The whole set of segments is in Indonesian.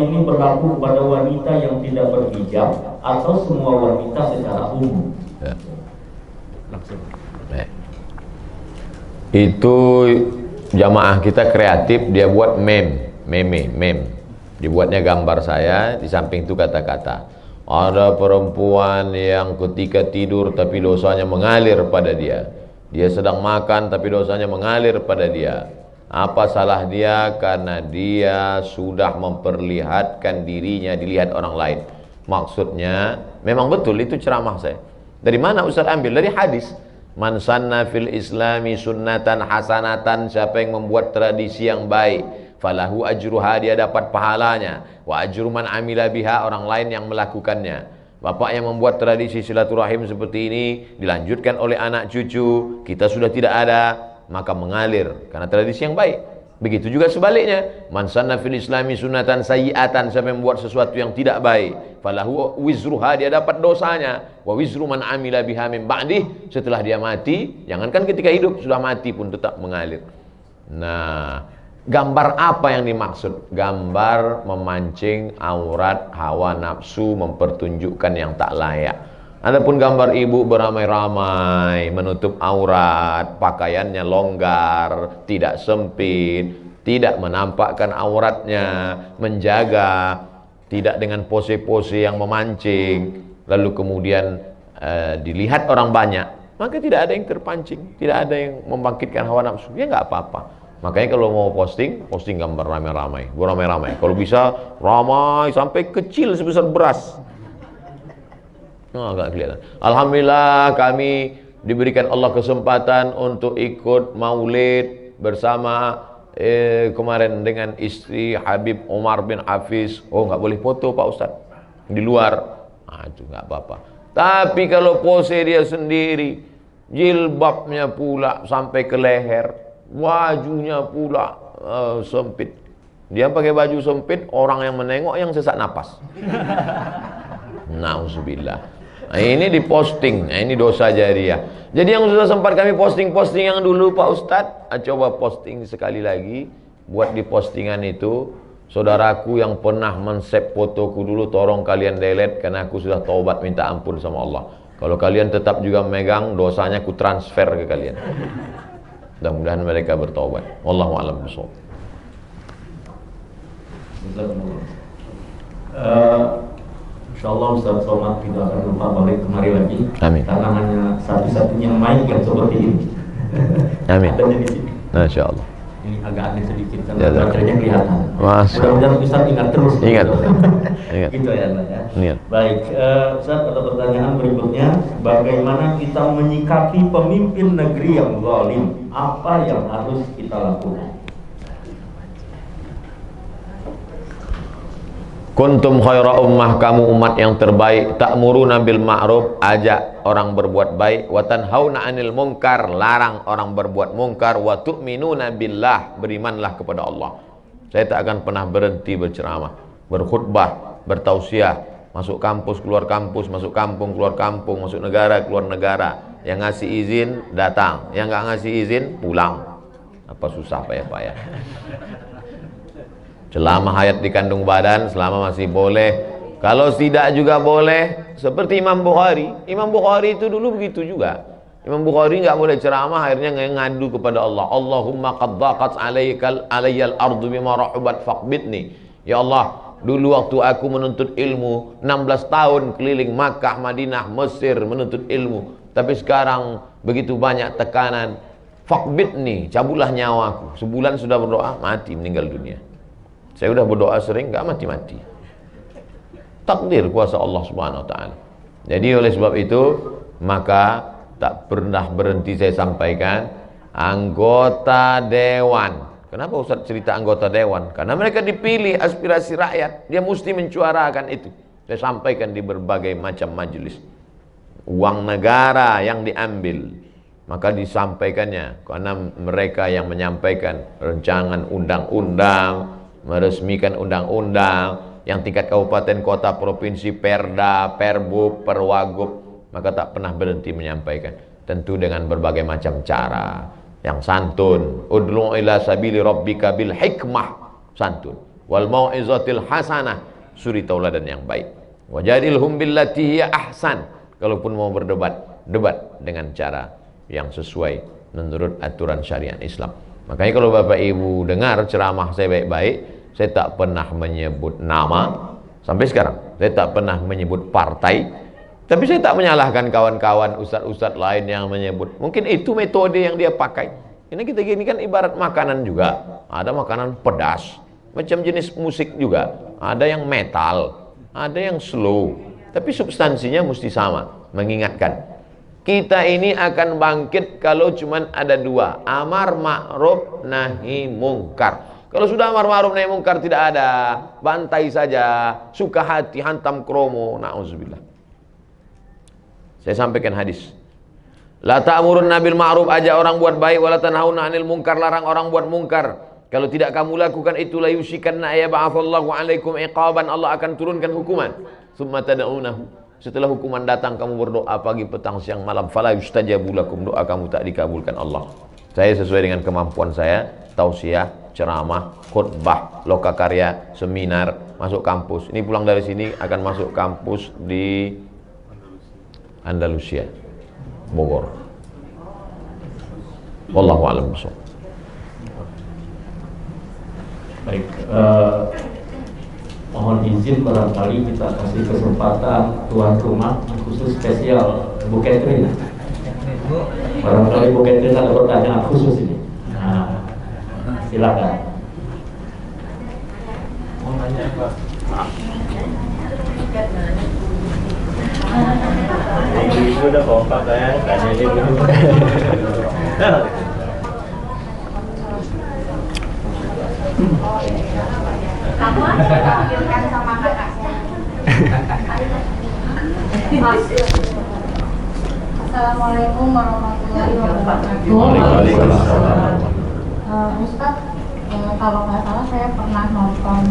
ini berlaku kepada wanita yang tidak berhijab atau semua wanita secara umum? Ya. Langsung. Itu jamaah kita kreatif, dia buat meme. Dibuatnya gambar saya, di samping itu kata-kata. Ada perempuan yang ketika tidur tapi dosanya mengalir pada dia. Dia sedang makan tapi dosanya mengalir pada dia. Apa salah dia? Karena dia sudah memperlihatkan dirinya dilihat orang lain. Maksudnya, memang betul itu ceramah saya. Dari mana Ustaz ambil? Dari hadis. Man sanna fil islami sunnatan hasanatan, siapa yang membuat tradisi yang baik, falahu ajruha, dia dapat pahalanya, wa ajru man amila biha, orang lain yang melakukannya. Bapak yang membuat tradisi silaturahim seperti ini dilanjutkan oleh anak cucu, kita sudah tidak ada, maka mengalir karena tradisi yang baik. Begitu juga sebaliknya, man sanna fil islami sunnatan sayyi'atan, siapa yang membuat sesuatu yang tidak baik, falahu wizruha, dia dapat dosanya, wa wizru man amila biha min ba'dih, setelah dia mati, jangankan ketika hidup, sudah mati pun tetap mengalir. Nah, gambar apa yang dimaksud? Gambar memancing aurat, hawa nafsu, mempertunjukkan yang tak layak. Adapun gambar ibu beramai-ramai, menutup aurat, pakaiannya longgar, tidak sempit, tidak menampakkan auratnya, menjaga, tidak dengan pose-pose yang memancing, lalu kemudian dilihat orang banyak, maka tidak ada yang terpancing, tidak ada yang membangkitkan hawa nafsu, ya nggak apa-apa. Makanya kalau mau posting gambar ramai-ramai, beramai-ramai. Kalau bisa ramai sampai kecil sebesar beras. Agak kelihatan. Alhamdulillah kami diberikan Allah kesempatan untuk ikut maulid bersama kemarin dengan istri Habib Umar bin Hafiz. Oh, nggak boleh foto Pak Ustadz di luar. Itu nggak apa-apa. Tapi kalau pose dia sendiri, jilbabnya pula sampai ke leher, bajunya pula sempit. Dia pakai baju sempit, orang yang menengok yang sesak napas. Nauzubillah. Nah, ini diposting, nah, ini dosa jariah. Jadi yang sudah sempat kami posting yang dulu Pak Ustadz, coba posting sekali lagi. Buat di postingan itu, saudaraku yang pernah men-save fotoku dulu, tolong kalian delete, karena aku sudah taubat minta ampun sama Allah. Kalau kalian tetap juga megang, dosanya ku transfer ke kalian. Mudah-mudahan mereka bertaubat. Wallahu a'lam bishawab. Insyaallah Ustaz Somad tidak akan lupa balik kemari lagi. Amin. Karena hanya satu-satunya mic yang seperti ini. Amin. Adanya di sini. Insyaallah. Ini agak aneh sedikit karena baterainya kelihatan. Masya. Mudah-mudahan Ustaz ingat terus. Ingat. Gitu. Ingat. Gitu ya, Pak ya. Ingat. Baik, Ustaz, ada pertanyaan berikutnya, bagaimana kita menyikapi pemimpin negeri yang zalim? Apa yang harus kita lakukan? Kuntum khaira ummah, kamu umat yang terbaik, ta'muruna bil ma'ruf, ajak orang berbuat baik, wa tanhauna 'anil munkar, larang orang berbuat munkar, wa tu'minuna billah, berimanlah kepada Allah. Saya tak akan pernah berhenti berceramah, berkhutbah, bertausiah, masuk kampus, keluar kampus, masuk kampung, keluar kampung, masuk negara, keluar negara. Yang ngasih izin datang, yang nggak ngasih izin pulang. Apa susah payah-payah. Selama hayat di kandung badan, selama masih boleh. Kalau tidak juga boleh. Seperti Imam Bukhari. Imam Bukhari itu dulu begitu juga. Imam Bukhari nggak boleh ceramah, akhirnya ngadu kepada Allah. Allahumma qad dhaqat alayyal ardu bima rahubat faqbidni. Ya Allah, dulu waktu aku menuntut ilmu 16 tahun keliling Makkah, Madinah, Mesir menuntut ilmu. Tapi sekarang begitu banyak tekanan. Faqbidni, cabutlah nyawaku. Sebulan sudah berdoa, mati, meninggal dunia. Saya sudah berdoa sering, nggak mati-mati. Takdir kuasa Allah Subhanahu wa taala. Jadi oleh sebab itu, maka tak pernah berhenti saya sampaikan, anggota dewan. Kenapa Ustaz cerita anggota dewan? Karena mereka dipilih aspirasi rakyat, dia mesti mencuarakan itu. Saya sampaikan di berbagai macam majelis. Uang negara yang diambil, maka disampaikannya karena mereka yang menyampaikan rancangan undang-undang, meresmikan undang-undang yang tingkat kabupaten, kota, provinsi, perda, perbub, perwagub, maka tak pernah berhenti menyampaikan, tentu dengan berbagai macam cara yang santun. Ud'u ila sabili rabbika bil hikmah, santun. wal mau'izatil hasanah, suri tauladan yang baik. Wajadilhum billati hiya ahsan. Kalaupun mau berdebat, debat dengan cara yang sesuai menurut aturan syariat Islam. Makanya kalau Bapak Ibu dengar ceramah saya baik-baik, saya tak pernah menyebut nama sampai sekarang. Saya tak pernah menyebut partai. Tapi saya tak menyalahkan kawan-kawan ustadz-ustadz lain yang menyebut. Mungkin itu metode yang dia pakai. Ini kita gini kan ibarat makanan juga. Ada makanan pedas, macam jenis musik juga. Ada yang metal, ada yang slow. Tapi substansinya mesti sama, mengingatkan. Kita ini akan bangkit kalau cuman ada dua, amar ma'ruf nahi mungkar. Kalau sudah amar ma'ruf nahi mungkar tidak ada, bantai saja, suka hati hantam kromo, na'udzubillah. Saya sampaikan hadis. La ta'murun nabil ma'ruf, ajak orang buat baik, wala tanhauna 'anil munkar, larang orang buat mungkar. Kalau tidak kamu lakukan itu, la yusyikanna ayab'atsallahu 'alaikum iqaban, Allah akan turunkan hukuman. Tsumma tad'unahu, setelah hukuman datang kamu berdoa pagi, petang, siang, malam, fala yustajabu lakum, doa kamu tak dikabulkan Allah. Saya sesuai dengan kemampuan saya, tausiah, ceramah, khutbah, lokakarya, seminar, masuk kampus. Ini pulang dari sini akan masuk kampus di Andalusia, Bogor. Wallahu a'lam bishawab. Baik, mohon izin barangkali kita kasih kesempatan tuan rumah khusus spesial Bu Catherine. Barangkali Bu Catherine ada pertanyaan khusus ini. Nah, silakan. Mau nanya apa? Ibu udah kompak ya, tanya dia dulu. Kamu pikirkan sama kakaknya. Assalamualaikum warahmatullahi wabarakatuh. Ustadz, kalau nggak salah saya pernah nonton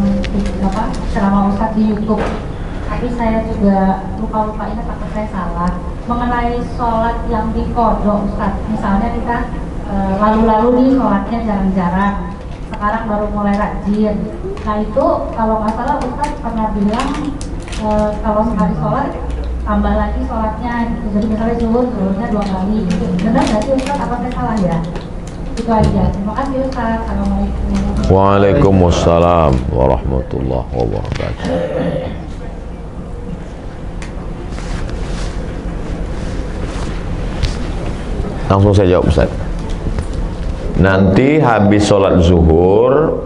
ceramah Ustadz di YouTube. Tapi saya juga lupa ingat takut saya salah mengenai sholat yang dikodok, Ustadz. Misalnya kita lalu-lalu nih sholatnya jarang-jarang, sekarang baru mulai rajin. Nah itu kalau nggak salah Ustadz pernah bilang kalau sekali sholat tambah lagi sholatnya gitu. Jadi misalnya zuhurnya 2 kali gitu. Benar nggak sih Ustadz, apa saya salah ya? Itu aja. Terima kasih Ustadz. Assalamualaikum. Waalaikumsalam warahmatullahi wabarakatuh. Langsung saya jawab Ustaz. Nanti habis sholat zuhur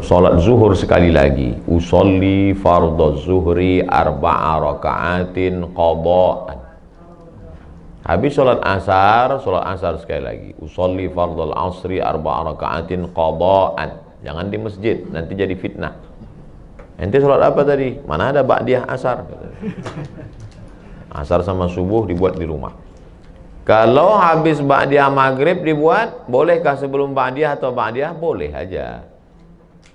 sekali lagi. Usolli fardhu zuhri 4 raka'atin qada'an. Habis sholat asar sekali lagi. Usolli fardhu asri 4 raka'atin qada'an. Jangan di masjid, nanti jadi fitnah. Ente sholat apa tadi? Mana ada ba'diyah asar? Asar sama subuh dibuat di rumah. Kalau habis ba'diyah maghrib dibuat, bolehkah sebelum ba'diyah atau ba'diyah? Boleh aja.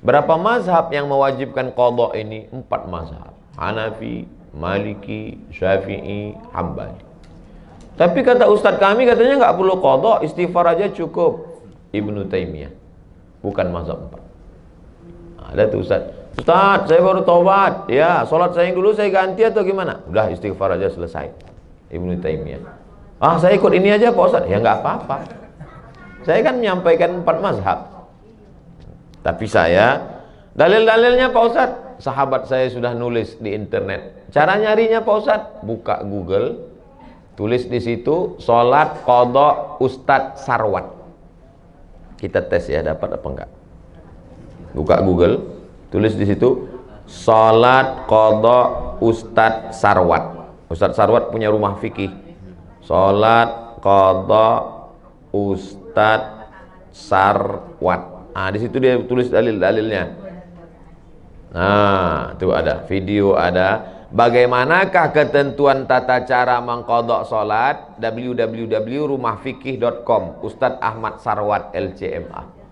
Berapa mazhab yang mewajibkan qadha ini? 4 mazhab. Hanafi, Maliki, Syafi'i, Hambali. Tapi kata ustadz kami katanya nggak perlu qadha, istighfar aja cukup. Ibnu Taimiyah. Bukan mazhab 4. Ada tuh ustadz. Ustadz, saya baru taubat. Ya, sholat saya yang dulu saya ganti atau gimana? Udah istighfar aja selesai. Ibnu Taimiyah. Ah, saya ikut ini aja Pak Ustadz. Ya nggak apa-apa. Saya kan menyampaikan 4 mazhab. Tapi saya, dalil-dalilnya Pak Ustadz, sahabat saya sudah nulis di internet. Cara nyarinya Pak Ustadz, buka Google, tulis di situ, sholat qadha Ustadz Sarwat. Kita tes ya, dapat apa enggak. Buka Google, tulis di situ, sholat qadha Ustadz Sarwat. Ustadz Sarwat punya rumah fikih. Sholat qadha Ustadz Sarwat. Nah, di situ dia tulis dalil-dalilnya. Nah, itu ada video, ada bagaimanakah ketentuan tata cara mengqadha sholat, www.rumahfikih.com, Ustadz Ahmad Sarwat LCMA.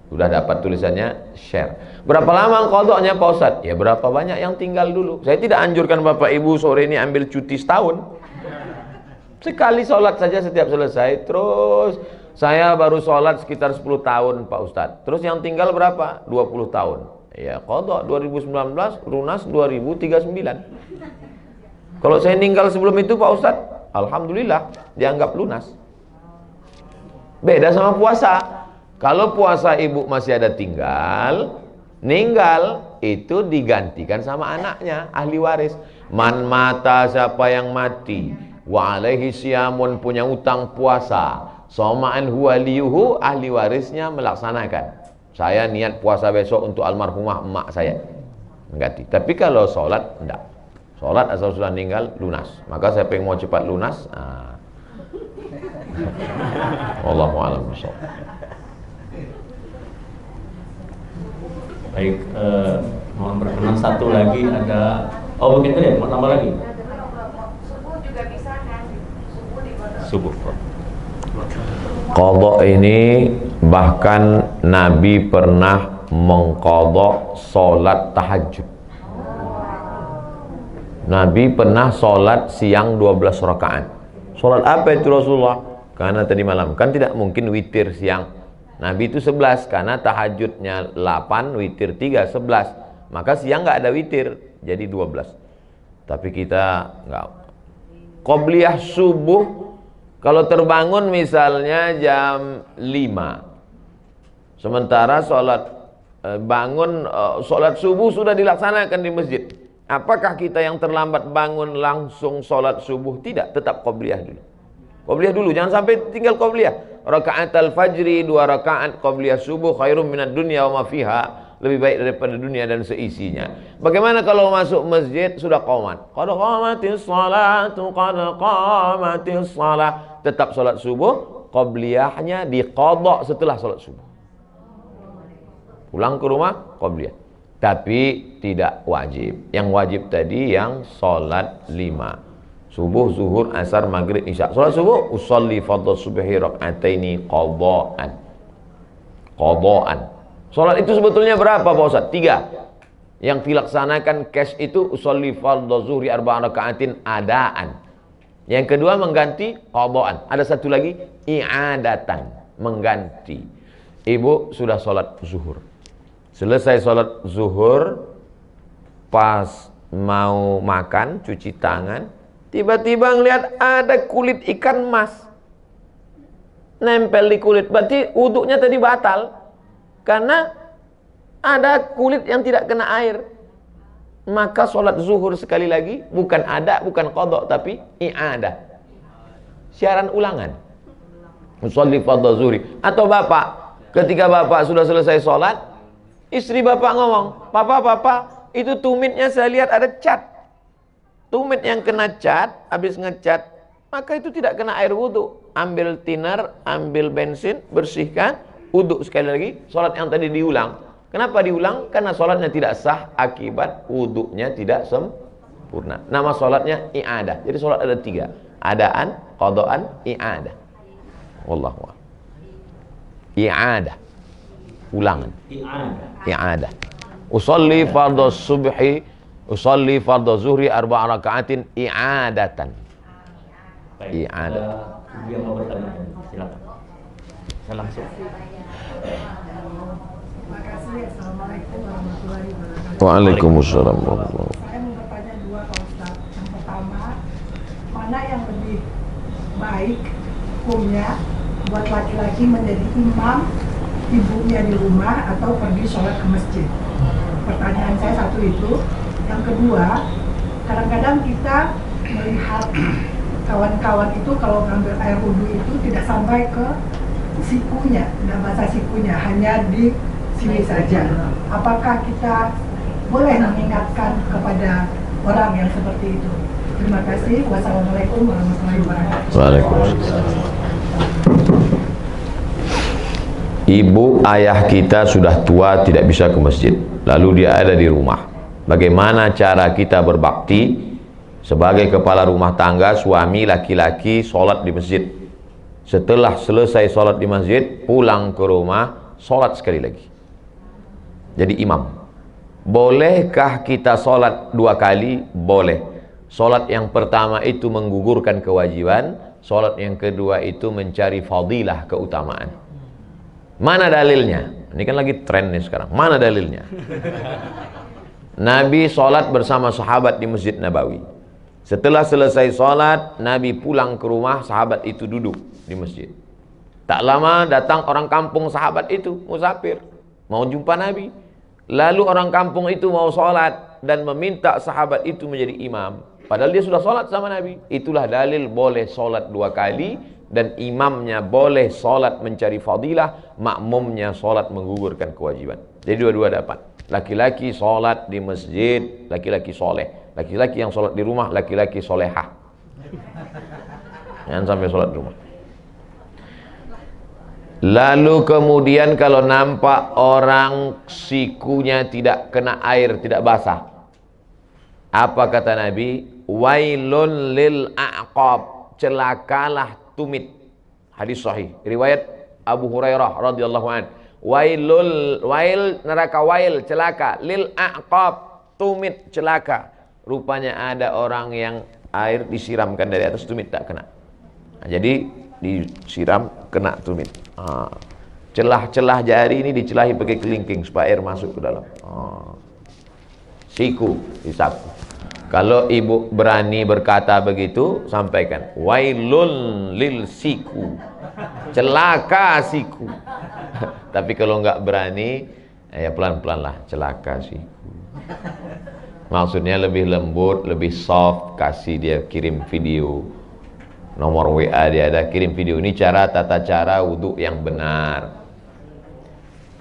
Sudah dapat tulisannya, share. Berapa lama qadhanya Pak Ustadz? Ya berapa banyak yang tinggal dulu. Saya tidak anjurkan Bapak Ibu sore ini ambil cuti setahun. Sekali sholat saja setiap selesai, terus Saya baru sholat sekitar 10 tahun Pak Ustadz. Terus yang tinggal berapa? 20 tahun. Ya qadha 2019, lunas 2039. Kalau saya meninggal sebelum itu Pak Ustadz, alhamdulillah dianggap lunas. Beda sama puasa. Kalau puasa ibu masih ada ninggal itu digantikan sama anaknya, ahli waris. Man mata, siapa yang mati, wa alaihi siyamun, punya utang puasa, soma'an huwa liyuhu, ahli warisnya melaksanakan. Saya niat puasa besok untuk almarhumah emak saya, ganti. Tapi kalau sholat enggak. Sholat asal sudah meninggal lunas. Maka saya pengen mau cepat lunas. Wallahu a'lam bishawab. Baik, mohon berkenan satu lagi ada. Oh begitu ya, mau tambah lagi. Subuh juga bisa kan? Subuh di Subuh. Qadha ini bahkan Nabi pernah mengqadha sholat tahajud. Nabi pernah sholat siang 12 rakaat. Sholat apa itu Rasulullah? Karena tadi malam kan tidak mungkin witir siang. Nabi itu 11 karena tahajudnya 8, witir 3, 11. Maka siang nggak ada witir, jadi 12. Tapi kita nggak. Qobliyah subuh kalau terbangun misalnya jam 5. Sementara sholat subuh sudah dilaksanakan di masjid. Apakah kita yang terlambat bangun langsung sholat subuh? Tidak, tetap qobliyah dulu. Qobliyah dulu, jangan sampai tinggal qobliyah. Rakaat al-fajri 2 rakaat qobliyah subuh khairum minad dunya wa ma fiha, lebih baik daripada dunia dan seisinya. Bagaimana kalau masuk masjid sudah qomat? Qad qamatis salatu, qad qamatis salah. Tetap salat subuh, qobliyahnya diqadha setelah salat subuh. Pulang ke rumah qobliyah. Tapi tidak wajib. Yang wajib tadi yang salat 5. Subuh, zuhur, asar, maghrib, isya. Salat subuh, usolli fardhu subhi rak'ataini qadha'an. Qadha'an. Salat itu sebetulnya berapa Pak Ustaz? 3. Yang dilaksanakan cash itu usolli fardhu zuhri 4 raka'atin adaan. Yang kedua mengganti qadha'an. Ada satu lagi i'adatan, mengganti. Ibu sudah salat zuhur. Selesai salat zuhur, pas mau makan, cuci tangan, tiba-tiba ngelihat ada kulit ikan mas nempel di kulit. Berarti wuduknya tadi batal karena ada kulit yang tidak kena air. Maka sholat zuhur sekali lagi bukan ada, bukan qadha, tapi i'adah, siaran ulangan. Usolli fardhu zuhri. Atau bapak, ketika bapak sudah selesai sholat, istri bapak ngomong, papa, itu tumitnya saya lihat ada cat. Tumit yang kena cat, habis ngecat, maka itu tidak kena air wudhu. Ambil thinner, ambil bensin, bersihkan, wudhu sekali lagi, sholat yang tadi diulang. Kenapa diulang? Karena sholatnya tidak sah akibat wudhunya tidak sempurna. Nama sholatnya i'adah. Jadi sholat ada 3. Adaan, qadhaan, i'adah. Wallahu a'lam. I'adah. Ulangan. I'adah. Usolli fardhu subhi, usolli fardhu zuhri 4 raka'atin i'adatan. I'adah. Dia mau bertanya, silakan. Saya langsung. Terima kasih. Assalamualaikum warahmatullahi wabarakatuh. Waalaikumsalam. Saya mau bertanya 2 Pak Ustaz. Yang pertama, mana yang lebih baik hukumnya buat laki-laki menjadi imam ibunya di rumah atau pergi sholat ke masjid? Pertanyaan saya satu itu. Yang kedua, kadang-kadang kita melihat kawan-kawan itu kalau ngambil air wudhu itu tidak sampai ke sikunya, tidak basah sikunya, hanya di sini saja. Apakah kita boleh mengingatkan kepada orang yang seperti itu? Terima kasih. Wassalamualaikum warahmatullahi wabarakatuh. Waalaikumsalam. Ibu ayah kita sudah tua, tidak bisa ke masjid, lalu dia ada di rumah. Bagaimana cara kita berbakti sebagai kepala rumah tangga, suami laki-laki sholat di masjid? Setelah selesai sholat di masjid, pulang ke rumah, sholat sekali lagi. Jadi imam. Bolehkah kita sholat 2 kali? Boleh. Sholat yang pertama itu menggugurkan kewajiban, Sholat yang kedua itu mencari fadilah, keutamaan. Mana dalilnya? Ini kan lagi tren nih sekarang. Mana dalilnya? Nabi sholat bersama sahabat di Masjid Nabawi. Setelah selesai sholat, Nabi pulang ke rumah, sahabat itu duduk di masjid. Tak lama datang orang kampung sahabat itu, musafir, mau jumpa Nabi. Lalu orang kampung itu mau sholat dan meminta sahabat itu menjadi imam. Padahal dia sudah sholat sama Nabi. Itulah dalil boleh sholat 2 kali, dan imamnya boleh sholat mencari fadilah, makmumnya sholat menggugurkan kewajiban. Jadi dua-dua dapat. Laki-laki sholat di masjid, laki-laki soleh. Laki-laki yang sholat di rumah, laki-laki solehah. Jangan sampai sholat di rumah. Lalu kemudian kalau nampak orang sikunya tidak kena air, tidak basah, apa kata Nabi? Wailun lil a'qab, celakalah tumit. Hadis sahih riwayat Abu Hurairah radhiyallahu an. Wail neraka, wail celaka, lil a'qab tumit celaka. Rupanya ada orang yang air disiramkan dari atas, tumit tak kena. Nah, jadi disiram kena tumit. Celah-celah jari ini dicelahi pakai kelingking supaya air masuk ke dalam. Siku disapu. Kalau ibu berani berkata begitu, sampaikan wailun lil siku, celaka siku. Tapi kalau nggak berani, ya pelan-pelan lah, celaka siku. Maksudnya lebih lembut, lebih soft, kasih dia kirim video, nomor WA dia ada, kirim video. Ini cara, tata cara wudhu yang benar.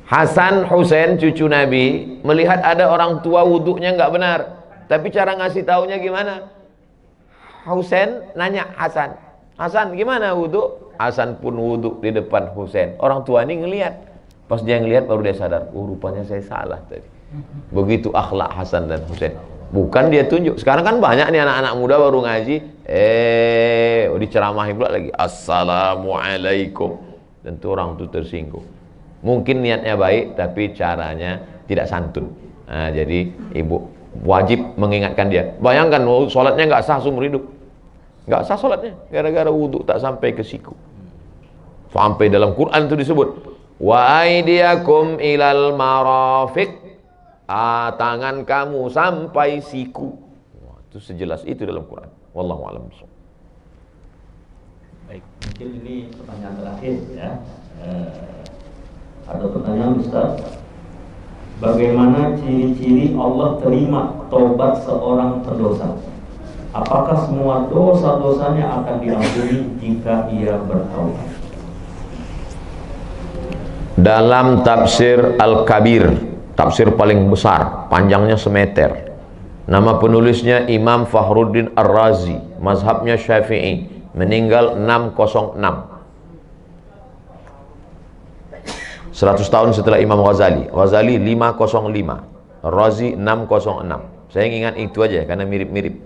Hasan Husain cucu Nabi melihat ada orang tua wudhunya nggak benar, tapi cara ngasih taunya gimana? Husain nanya Hasan, Hasan gimana wudhu? Hasan pun wudhu di depan Husain. Orang tua ini ngelihat, pas dia ngelihat baru dia sadar, oh rupanya saya salah tadi. Begitu akhlak Hasan dan Husain. Bukan dia tunjuk. Sekarang kan banyak nih anak-anak muda baru ngaji, diceramahi pula lagi, assalamualaikum. Tentu orang itu tersinggung. Mungkin niatnya baik, tapi caranya tidak santun. Nah, jadi ibu wajib mengingatkan dia. Bayangkan, sholatnya nggak sah seumur hidup. Nggak sah sholatnya, gara-gara wudhu tak sampai ke siku. Sampai dalam Quran itu disebut, wa aidiyakum ilal marafiq, tangan kamu sampai siku. Wah, itu sejelas itu dalam Quran. Wallahu a'lam. Baik, mungkin ini pertanyaan terakhir ya. Ada pertanyaan Ustaz, bagaimana ciri-ciri Allah terima taubat seorang pendosa? Apakah semua dosa-dosanya akan diampuni jika ia bertaubat? Dalam tafsir Al-Kabir, tafsir paling besar, panjangnya semeter, nama penulisnya Imam Fakhruddin Ar-Razi, mazhabnya Syafi'i, meninggal 606, 100 tahun setelah Imam Ghazali. Ghazali 505, Razi 606. Saya ingat itu aja karena mirip-mirip.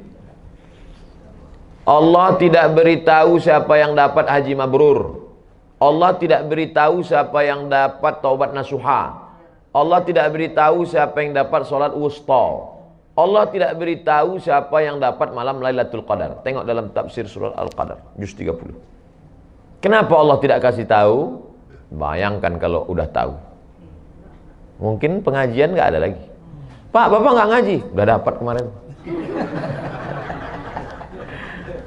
Allah tidak beritahu siapa yang dapat haji mabrur. Allah tidak beritahu siapa yang dapat taubat nasuha. Allah tidak beritahu siapa yang dapat sholat wusta. Allah tidak beritahu siapa yang dapat malam Lailatul Qadar. Tengok dalam tafsir surah Al-Qadar, juz 30. Kenapa Allah tidak kasih tahu? Bayangkan kalau udah tahu. Mungkin pengajian nggak ada lagi. Pak, Bapak nggak ngaji? Udah dapat kemarin.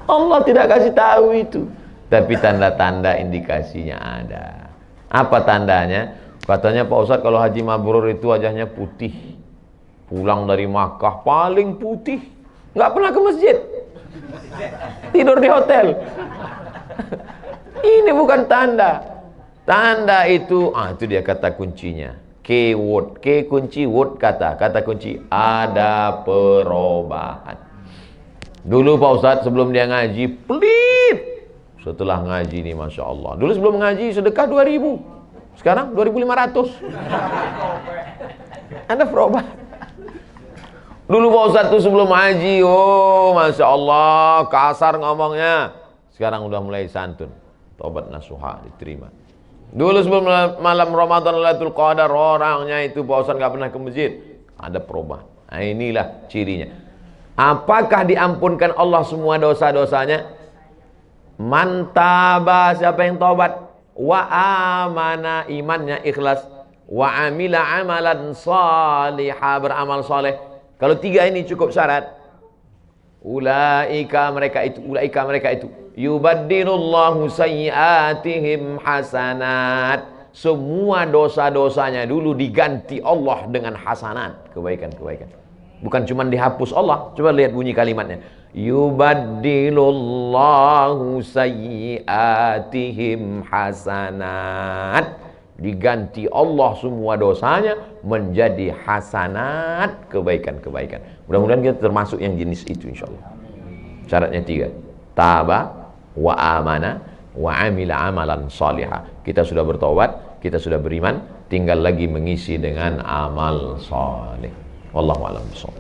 Allah tidak kasih tahu itu. Tapi tanda-tanda indikasinya ada. Apa tandanya? Katanya Pak Ustadz kalau haji mabrur itu wajahnya putih. Pulang dari Makkah paling putih. Nggak pernah ke masjid. Tidur di hotel. Ini bukan tanda. Tanda itu, itu dia kata kuncinya. Keyword, ke kunci, word kata kunci. Ada perubahan. Dulu Pak Ustadz sebelum dia ngaji pelit. Setelah ngaji nih Masya Allah. Dulu sebelum ngaji sedekah 2.000. Sekarang 2.500. Ada perubahan. Dulu Pak Ustadz tuh sebelum ngaji, Masya Allah, kasar ngomongnya. Sekarang udah mulai santun. Taubat nasuha diterima. Dulu sebelum malam Ramadan Lailatul Qadar, orangnya itu Pak Ustadz gak pernah ke masjid. Ada perubahan. Nah, inilah cirinya. Apakah diampunkan Allah semua dosa-dosanya? Mantaba, siapa yang taubat, wa amana, imannya ikhlas, wa amila amalan salihah, beramal soleh. Kalau 3 ini cukup syarat. Ulaika mereka itu yubaddilullahu sayyiatihim hasanat. Semua dosa-dosanya dulu diganti Allah dengan hasanat, kebaikan-kebaikan. Bukan cuma dihapus Allah. Coba lihat bunyi kalimatnya. Yubaddilullahu sayyiatihim hasanat. Diganti Allah semua dosanya menjadi hasanat, kebaikan-kebaikan. Mudah-mudahan kita termasuk yang jenis itu insyaallah. Syaratnya 3. Taba wa amana wa amila amalan salihah. Kita sudah bertobat, kita sudah beriman, tinggal lagi mengisi dengan amal saleh. Wallahu a'lam bishawab.